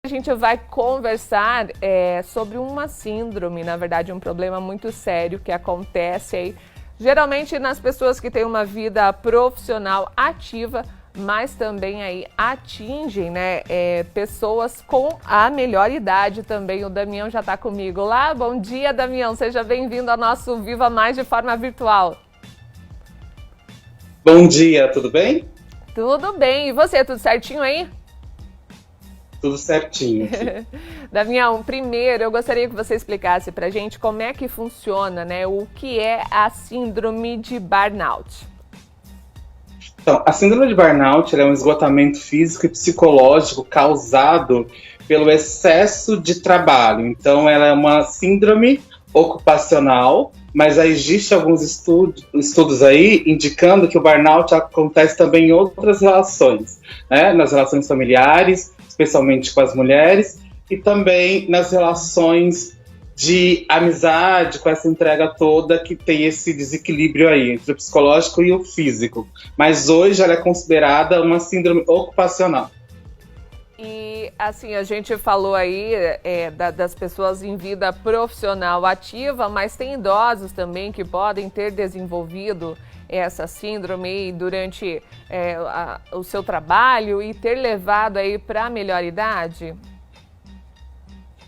A gente vai conversar sobre uma síndrome, na verdade um problema muito sério que acontece aí, geralmente nas pessoas que têm uma vida profissional ativa, mas também aí atingem, né, pessoas com a melhor idade também. O Damião já está comigo lá. Bom dia, Damião, seja bem-vindo ao nosso Viva Mais de forma virtual. Bom dia, tudo bem? Tudo bem, e você, tudo certinho aí? Tudo certinho. Damião, primeiro eu gostaria que você explicasse pra gente como é que funciona, né, o que é a síndrome de burnout. Então, a síndrome de burnout é um esgotamento físico e psicológico causado pelo excesso de trabalho. Então, ela é uma síndrome ocupacional, mas já existe alguns estudos aí indicando que o burnout acontece também em outras relações, né? Nas relações familiares, especialmente com as mulheres, e também nas relações de amizade, com essa entrega toda que tem esse desequilíbrio aí entre o psicológico e o físico. Mas hoje ela é considerada uma síndrome ocupacional. E assim, a gente falou aí das pessoas em vida profissional ativa, mas tem idosos também que podem ter desenvolvido essa síndrome durante o seu trabalho e ter levado aí para a melhor idade?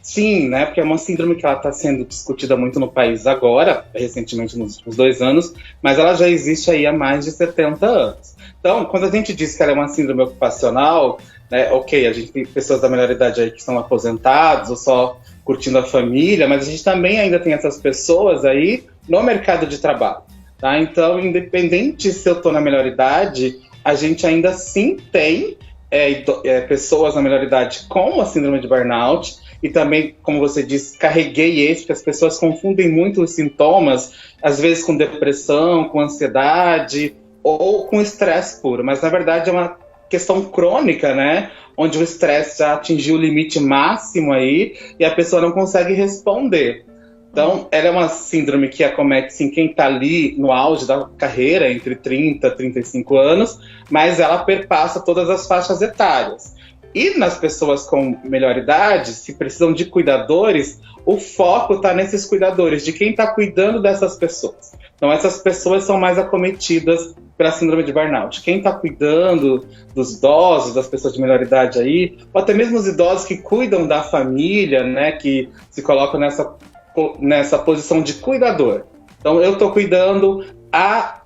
Sim, né? Porque é uma síndrome que ela está sendo discutida muito no país agora, recentemente nos últimos 2 anos, mas ela já existe aí há mais de 70 anos. Então, quando a gente diz que ela é uma síndrome ocupacional, né, ok, a gente tem pessoas da melhor idade aí que estão aposentados ou só curtindo a família, mas a gente também ainda tem essas pessoas aí no mercado de trabalho, tá? Então, independente se eu estou na melhor idade, a gente ainda sim tem pessoas na melhor idade com a síndrome de burnout. E também, como você disse, carreguei esse, porque as pessoas confundem muito os sintomas, às vezes com depressão, com ansiedade ou com estresse puro. Mas, na verdade, é uma questão crônica, né? Onde o estresse já atingiu o limite máximo aí e a pessoa não consegue responder. Então, ela é uma síndrome que acomete, sim, quem está ali no auge da carreira, entre 30 e 35 anos, mas ela perpassa todas as faixas etárias. E nas pessoas com melhor idade, se precisam de cuidadores, o foco está nesses cuidadores, de quem está cuidando dessas pessoas. Então, essas pessoas são mais acometidas pela síndrome de burnout. Quem está cuidando dos idosos, das pessoas de melhor idade aí, ou até mesmo os idosos que cuidam da família, né, que se colocam nessa posição de cuidador. Então, eu estou cuidando, a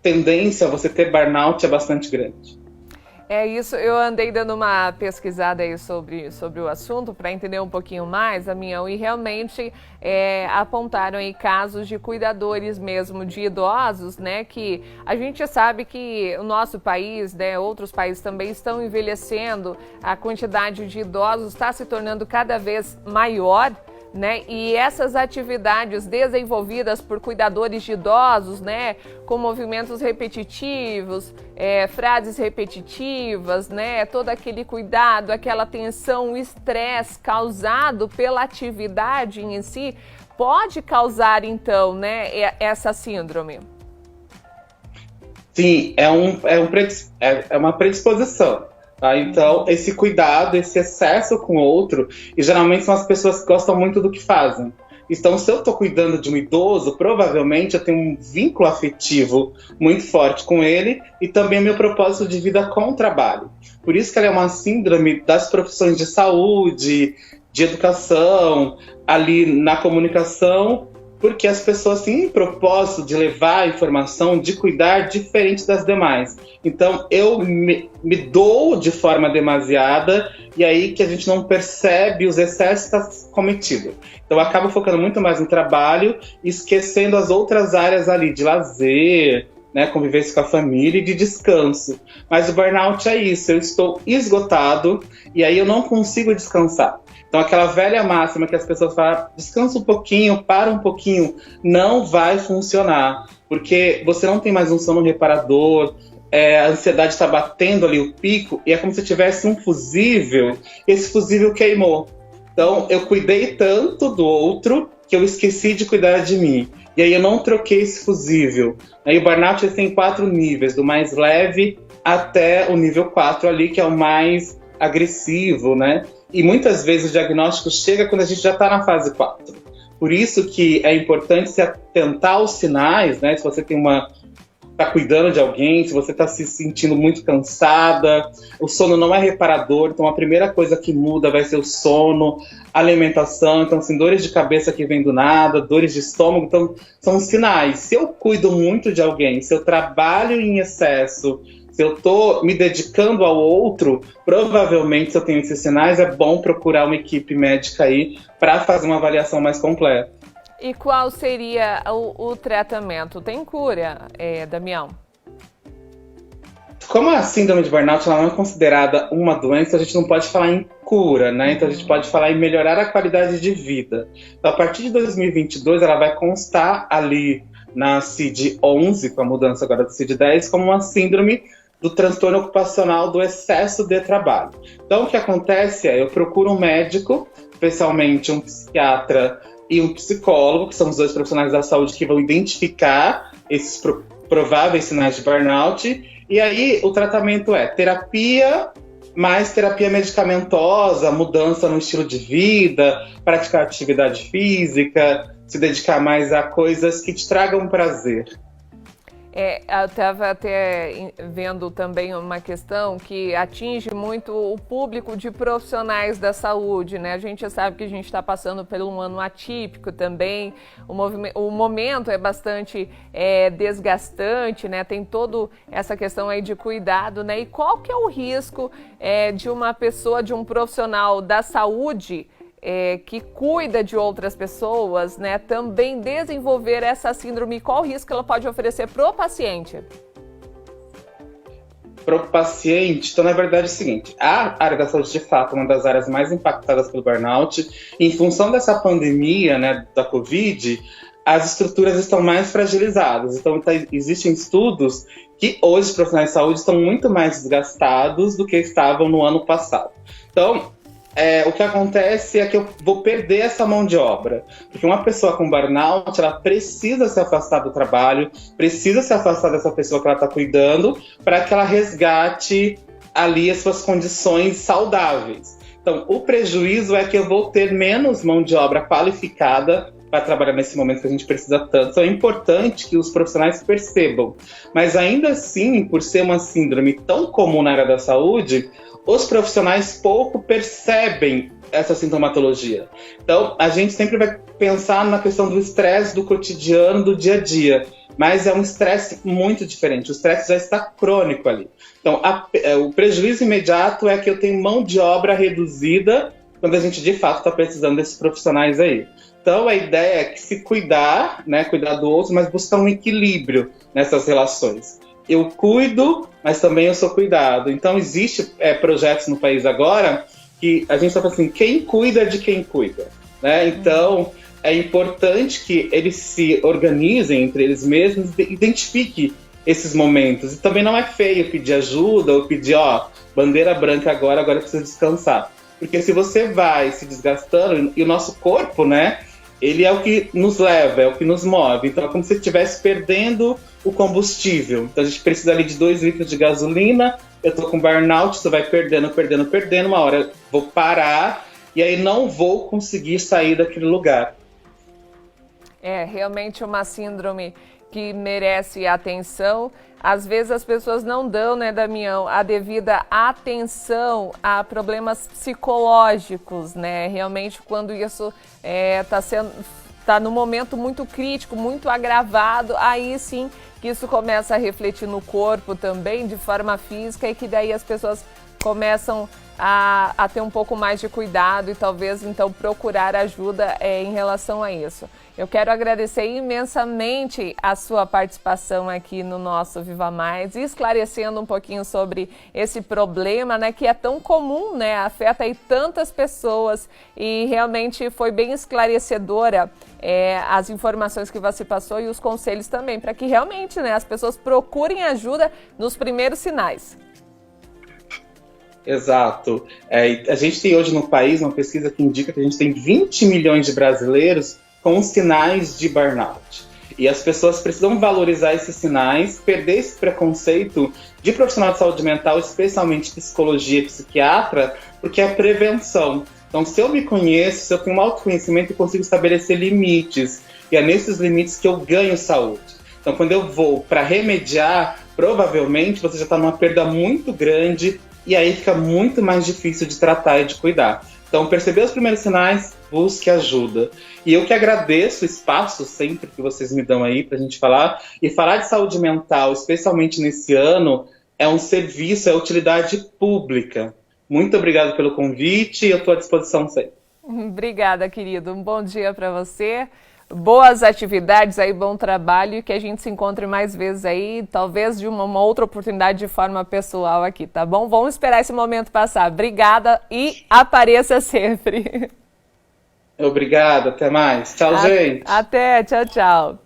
tendência a você ter burnout é bastante grande. É isso, eu andei dando uma pesquisada aí sobre o assunto para entender um pouquinho mais, Damião, e realmente apontaram aí casos de cuidadores mesmo de idosos, né, que a gente sabe que o nosso país, né, outros países também estão envelhecendo, a quantidade de idosos está se tornando cada vez maior, né? E essas atividades desenvolvidas por cuidadores de idosos, né, com movimentos repetitivos, frases repetitivas, né, todo aquele cuidado, aquela tensão, o estresse causado pela atividade em si, pode causar então, né, essa síndrome. Sim, é uma predisposição. Tá? Então, esse cuidado, esse excesso com o outro, e geralmente são as pessoas que gostam muito do que fazem. Então, se eu estou cuidando de um idoso, provavelmente eu tenho um vínculo afetivo muito forte com ele e também meu propósito de vida com o trabalho. Por isso que ela é uma síndrome das profissões de saúde, de educação, ali na comunicação, porque as pessoas têm um propósito de levar a informação, de cuidar diferente das demais. Então, eu me dou de forma demasiada e aí que a gente não percebe os excessos que está cometido. Então, eu acabo focando muito mais no trabalho, esquecendo as outras áreas ali de lazer, né, convivência com a família e de descanso. Mas o burnout é isso, eu estou esgotado e aí eu não consigo descansar. Então, aquela velha máxima que as pessoas falam, descansa um pouquinho, para um pouquinho, não vai funcionar. Porque você não tem mais um sono reparador, a ansiedade está batendo ali o pico, e é como se tivesse um fusível, esse fusível queimou. Então, eu cuidei tanto do outro que eu esqueci de cuidar de mim. E aí eu não troquei esse fusível. Aí o burnout tem 4 níveis, do mais leve até o nível 4 ali, que é o mais agressivo, né? E muitas vezes o diagnóstico chega quando a gente já está na fase 4. Por isso que é importante se atentar aos sinais, né? Se você está cuidando de alguém, se você está se sentindo muito cansada, o sono não é reparador, então a primeira coisa que muda vai ser o sono, alimentação, então assim, dores de cabeça que vem do nada, dores de estômago, então são sinais. Se eu cuido muito de alguém, se eu trabalho em excesso, se eu estou me dedicando ao outro, provavelmente se eu tenho esses sinais, é bom procurar uma equipe médica aí para fazer uma avaliação mais completa. E qual seria o tratamento? Tem cura, Damião? Como a síndrome de burnout ela não é considerada uma doença, a gente não pode falar em cura, né? Então a gente pode falar em melhorar a qualidade de vida. Então, a partir de 2022, ela vai constar ali na CID-11, com a mudança agora do CID-10, como uma síndrome do transtorno ocupacional do excesso de trabalho. Então, o que acontece é, eu procuro um médico, especialmente um psiquiatra e um psicólogo, que são os dois profissionais da saúde que vão identificar esses prováveis sinais de burnout. E aí, o tratamento é terapia, mais terapia medicamentosa, mudança no estilo de vida, praticar atividade física, se dedicar mais a coisas que te tragam prazer. Eu estava até vendo também uma questão que atinge muito o público de profissionais da saúde, né? A gente sabe que a gente está passando por um ano atípico também, o momento é bastante desgastante, né? Tem toda essa questão aí de cuidado, né? E qual que é o risco de uma pessoa, de um profissional da saúde que cuida de outras pessoas, né, também desenvolver essa síndrome? Qual o risco que ela pode oferecer para o paciente? Para o paciente, então, na verdade, é o seguinte, a área da saúde, de fato, é uma das áreas mais impactadas pelo burnout. Em função dessa pandemia, né, da Covid, as estruturas estão mais fragilizadas. Então, existem estudos que hoje os profissionais de saúde estão muito mais desgastados do que estavam no ano passado. Então, o que acontece é que eu vou perder essa mão de obra. Porque uma pessoa com burnout, ela precisa se afastar do trabalho, precisa se afastar dessa pessoa que ela está cuidando, para que ela resgate ali as suas condições saudáveis. Então, o prejuízo é que eu vou ter menos mão de obra qualificada para trabalhar nesse momento que a gente precisa tanto. Então, é importante que os profissionais percebam. Mas ainda assim, por ser uma síndrome tão comum na área da saúde, os profissionais pouco percebem essa sintomatologia. Então, a gente sempre vai pensar na questão do estresse do cotidiano, do dia a dia. Mas é um estresse muito diferente. O estresse já está crônico ali. Então, o prejuízo imediato é que eu tenho mão de obra reduzida quando a gente, de fato, está precisando desses profissionais aí. Então, a ideia é que se cuidar, né, cuidar do outro, mas buscar um equilíbrio nessas relações. Eu cuido, mas também eu sou cuidado. Então, existe projetos no país agora que a gente está falando assim, quem cuida de quem cuida, né? Então, é importante que eles se organizem entre eles mesmos e identifiquem esses momentos. E também não é feio pedir ajuda ou pedir, bandeira branca agora eu preciso descansar. Porque se você vai se desgastando, e o nosso corpo, né, ele é o que nos leva, é o que nos move. Então é como se estivesse perdendo o combustível. Então a gente precisa ali de 2 litros de gasolina, eu tô com burnout, você vai perdendo, uma hora eu vou parar e aí não vou conseguir sair daquele lugar. É realmente uma síndrome que merece atenção. Às vezes as pessoas não dão, né, Damião, a devida atenção a problemas psicológicos, né? Realmente quando isso tá num momento muito crítico, muito agravado, aí sim que isso começa a refletir no corpo também, de forma física, e que daí as pessoas começam a ter um pouco mais de cuidado e talvez então procurar ajuda em relação a isso. Eu quero agradecer imensamente a sua participação aqui no nosso Viva Mais, esclarecendo um pouquinho sobre esse problema, né, que é tão comum, né, afeta aí tantas pessoas, e realmente foi bem esclarecedora as informações que você passou e os conselhos também, para que realmente, né, as pessoas procurem ajuda nos primeiros sinais. Exato. A gente tem hoje no país uma pesquisa que indica que a gente tem 20 milhões de brasileiros com sinais de burnout. E as pessoas precisam valorizar esses sinais, perder esse preconceito de profissional de saúde mental, especialmente psicologia e psiquiatra, porque é prevenção. Então, se eu me conheço, se eu tenho um autoconhecimento, eu consigo estabelecer limites. E é nesses limites que eu ganho saúde. Então, quando eu vou para remediar, provavelmente você já está numa perda muito grande e aí fica muito mais difícil de tratar e de cuidar. Então, perceber os primeiros sinais, busque ajuda. E eu que agradeço o espaço sempre que vocês me dão aí para a gente falar. E falar de saúde mental, especialmente nesse ano, é um serviço, é utilidade pública. Muito obrigado pelo convite e eu estou à disposição sempre. Obrigada, querido. Um bom dia para você. Boas atividades aí, bom trabalho e que a gente se encontre mais vezes aí, talvez de uma outra oportunidade de forma pessoal aqui, tá bom? Vamos esperar esse momento passar. Obrigada e apareça sempre. Obrigado, até mais. Tchau, gente. Até, tchau, tchau.